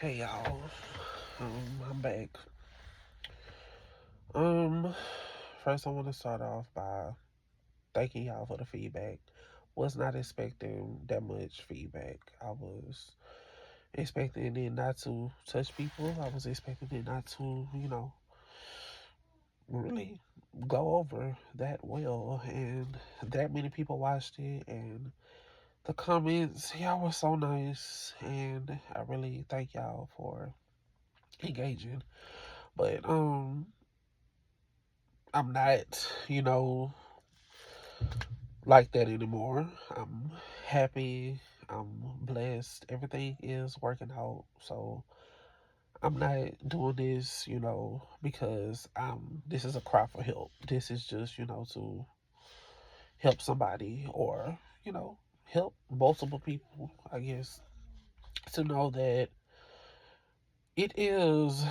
Hey y'all, I'm back. Um, First I want to start off by thanking y'all for the feedback. Was not expecting that much feedback. I was expecting it not to touch people. I was expecting it not to, really go over that well. And that many people watched it, and the comments, y'all were so nice, and I really thank y'all for engaging. But I'm not, like that anymore. I'm happy. I'm blessed. Everything is working out. So I'm not doing this, because this is a cry for help. This is just, to help somebody or, help multiple people, I guess, to know that it is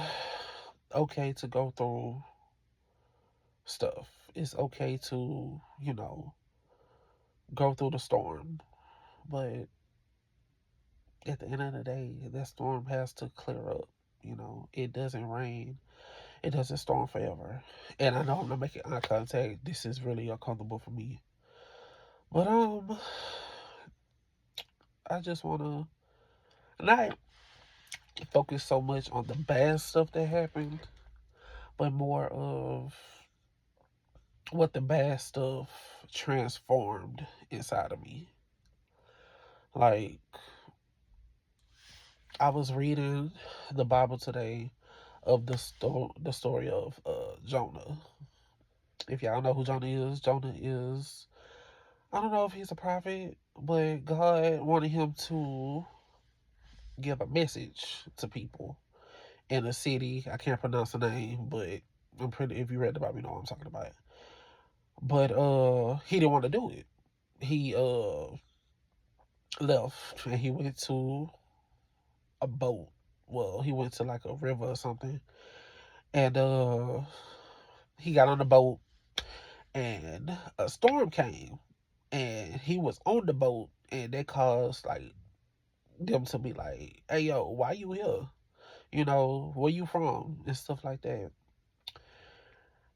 okay to go through stuff. It's okay to, go through the storm. But at the end of the day, that storm has to clear up. It doesn't rain, it doesn't storm forever. And I know I'm not making eye contact. This is really uncomfortable for me. But I just wanna not focus so much on the bad stuff that happened, but more of what the bad stuff transformed inside of me. Like, I was reading the Bible today of the story of Jonah. If y'all know who Jonah is, I don't know if he's a prophet, but God wanted him to give a message to people in a city. I can't pronounce the name, but I'm pretty. If you read the Bible, you know what I'm talking about. But he didn't want to do it. He left and he went to a boat. Well, he went to like a river or something, and he got on the boat, and a storm came, and he was on the boat, and that caused like them to be like, "Hey, yo, why you here? Where you from?" and stuff like that.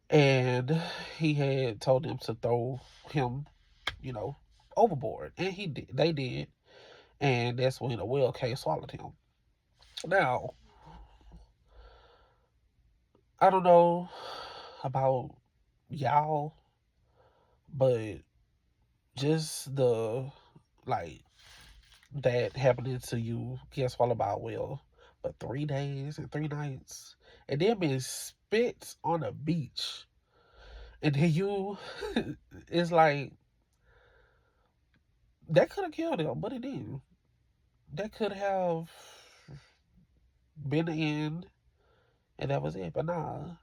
And he had told them to throw him, you know, overboard, and he did. They did, and that's when a whale came swallowed him. Now, I don't know about y'all, but just the like that happening to you get swallowed by a whale, but 3 days and 3 nights, and then being spit on a beach, and then you, it's like that could have killed him, but it didn't. That could have been the end, and that was it. But nah,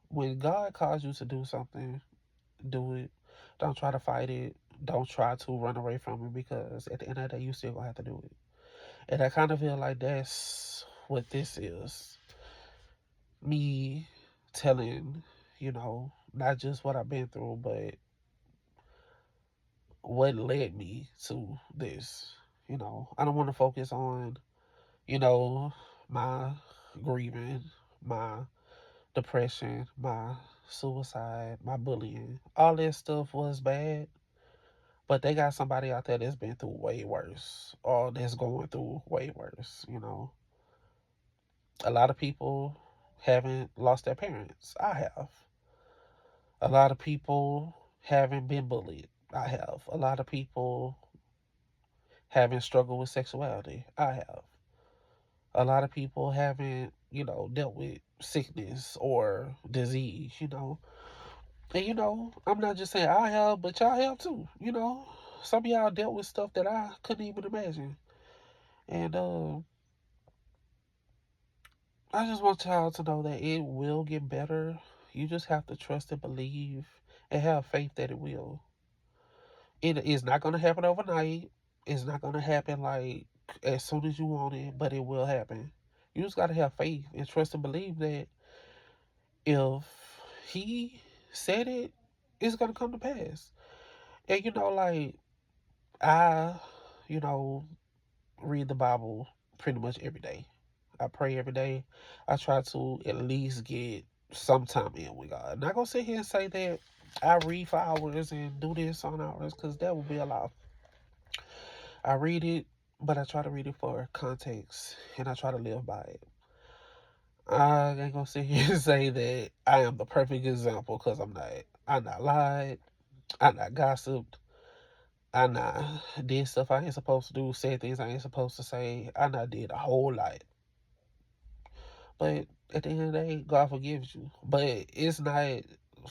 when God calls you to do something, do it. Don't try to fight it. Don't try to run away from it because at the end of the day, you still gonna have to do it. And I kind of feel like that's what this is. Me telling, not just what I've been through, but what led me to this. I don't want to focus on, you know, my grieving, my depression, my suicide, my bullying. All that stuff was bad, but they got somebody out there that's been through way worse or that's going through way worse. A lot of people haven't lost their parents. I have. A lot of people haven't been bullied. I have. A lot of people haven't struggled with sexuality. I have. A lot of people haven't, dealt with sickness or disease, And I'm not just saying I have, but y'all have too. Some of y'all dealt with stuff that I couldn't even imagine. And I just want y'all to know that it will get better. You just have to trust and believe and have faith that it will. It is not going to happen overnight. It's not going to happen like as soon as you want it, but it will happen. You just got to have faith and trust and believe that if he said it, it's going to come to pass. And like I, you know, read the Bible pretty much every day. I pray every day. I try to at least get some time in with God. I'm not gonna sit here and say that I read for hours and do this on hours because that would be a lot. I read it, but I try to read it for context and I try to live by it. I ain't gonna sit here and say that I am the perfect example because I'm not. I not lied. I not gossiped. I not did stuff I ain't supposed to do, said things I ain't supposed to say. I not did a whole lot. But at the end of the day, God forgives you. But it's not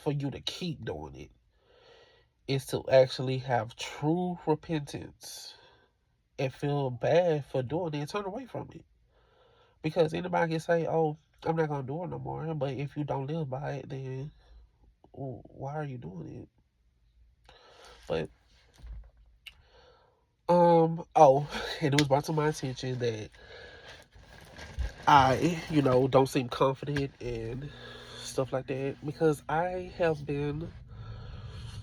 for you to keep doing it. It's to actually have true repentance and feel bad for doing it and turn away from it. Because anybody can say, oh, I'm not going to do it no more. But if you don't live by it, then why are you doing it? But, and it was brought to my attention that I don't seem confident and stuff like that because I have been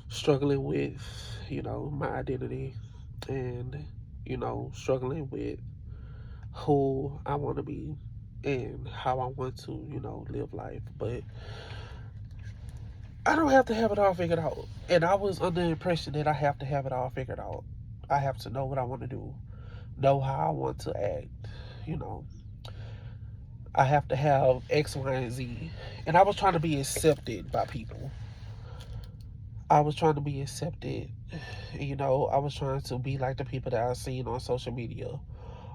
struggling with, my identity and, struggling with who I want to be and how I want to, live life. But I don't have to have it all figured out. And I was under the impression that I have to have it all figured out. I have to know what I want to do, know how I want to act, you know. I have to have X, Y, and Z. And I was trying to be accepted by people. I was trying to be accepted. I was trying to be like the people that I've seen on social media.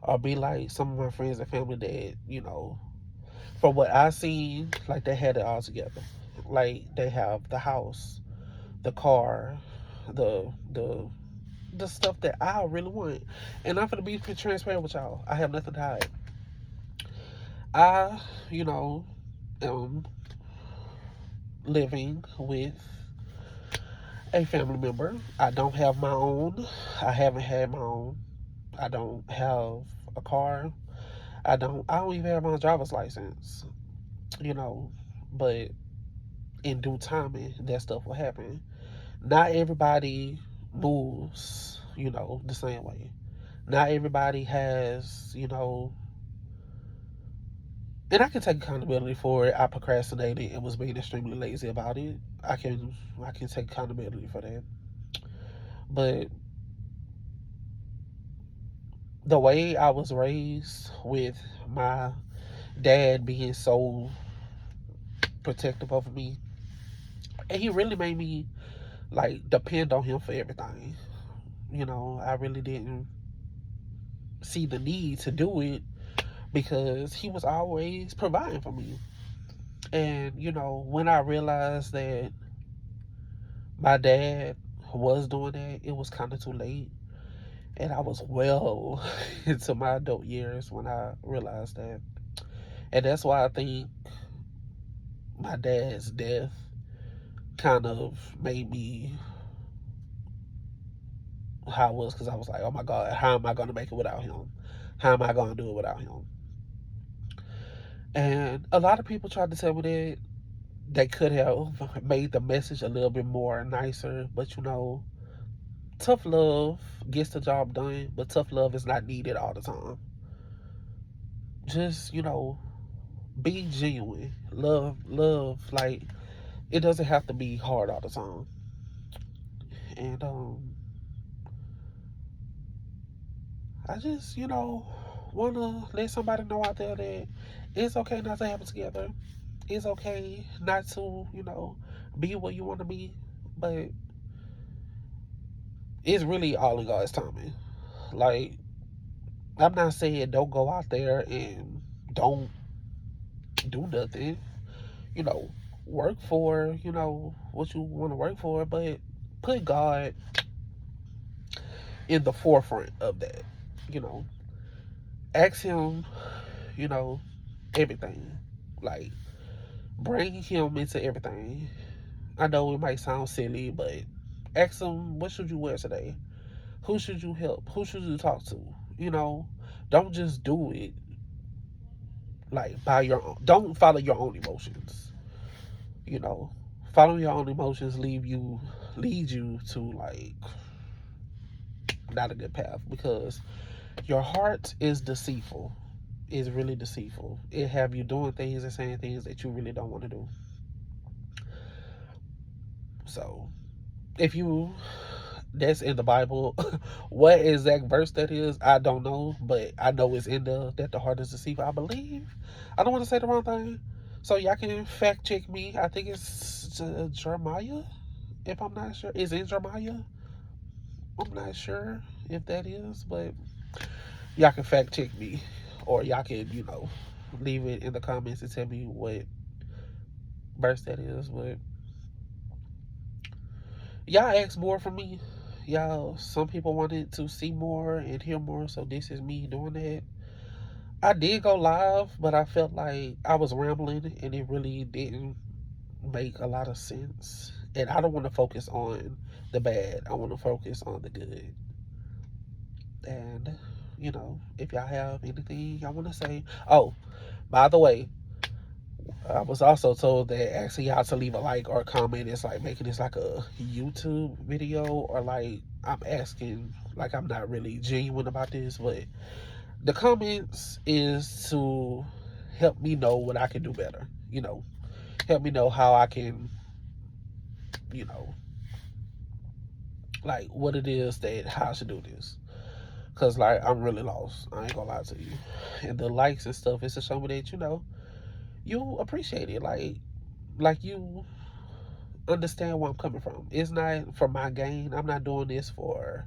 Or be like some of my friends and family that, from what I seen, like they had it all together. Like they have the house, the car, the stuff that I really want. And I'm gonna be transparent with y'all. I have nothing to hide. I, am living with a family member. I don't have my own. I haven't had my own. I don't have a car. I don't even have my driver's license. You know, but in due timing that stuff will happen. Not everybody moves, the same way. Not everybody has, and I can take accountability for it. I procrastinated and was being extremely lazy about it. I can take accountability for that. But the way I was raised with my dad being so protective of me, and he really made me like depend on him for everything. I really didn't see the need to do it because he was always providing for me. And when I realized that my dad was doing that, it was kind of too late. And I was well into my adult years when I realized that. And that's why I think my dad's death kind of made me how I was, because I was like, oh my God, how am I going to make it without him? How am I going to do it without him? And a lot of people tried to tell me that they could have made the message a little bit more nicer, but tough love gets the job done, but tough love is not needed all the time. Just, be genuine. Love, like, it doesn't have to be hard all the time. And I just, want to let somebody know out there that it's okay not to have it together. It's okay not to, be what you want to be, but it's really all in God's timing. Like, I'm not saying don't go out there and don't do nothing. You know, work for, what you want to work for, but put God in the forefront of that. You know, ask Him, you know, everything. Like, bring Him into everything. I know it might sound silly, but ask Him, what should you wear today? Who should you help? Who should you talk to? You know, don't just do it like by your own. Don't follow your own emotions. You know, following your own emotions lead you to like not a good path because your heart is deceitful is really deceitful. It have you doing things and saying things that you really don't want to do. So if you that's in the Bible. What exact verse that is, I don't know, but I know it's in the that the heart is deceitful. I believe. I don't want to say the wrong thing, so y'all can fact check me. I think it's Jeremiah. If I'm not sure, is it Jeremiah? I'm not sure if that is, but y'all can fact check me, or y'all can leave it in the comments and tell me what verse that is. But y'all ask more from me. Y'all, some people wanted to see more and hear more, so this is me doing that. I did go live, but I felt like I was rambling and it really didn't make a lot of sense. And I don't want to focus on the bad, I want to focus on the good. And, if y'all have anything I want to say. Oh, by the way, I was also told that asking y'all to leave a like or a comment is like making this like a YouTube video, or like I'm asking, like I'm not really genuine about this, but the comments is to help me know what I can do better. Help me know how I can, you know, like what it is that how I should do this. Cause like I'm really lost. I ain't gonna lie to you. And the likes and stuff is to show me that you appreciate it. Like you understand where I'm coming from. It's not for my gain. I'm not doing this for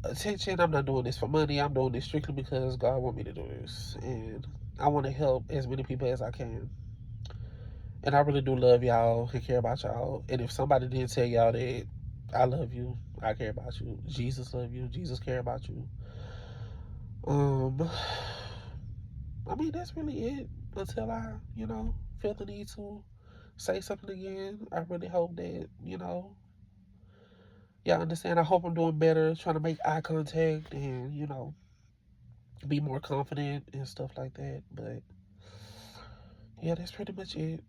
attention. I'm not doing this for money. I'm doing this strictly because God want me to do this, and I want to help as many people as I can. And I really do love y'all and care about y'all. And if somebody didn't tell y'all that I love you, I care about you. Jesus love you. Jesus care about you. Um, I mean that's really it. Until I, feel the need to say something again. I really hope that y'all understand. I hope I'm doing better, trying to make eye contact and be more confident and stuff like that. But yeah, that's pretty much it.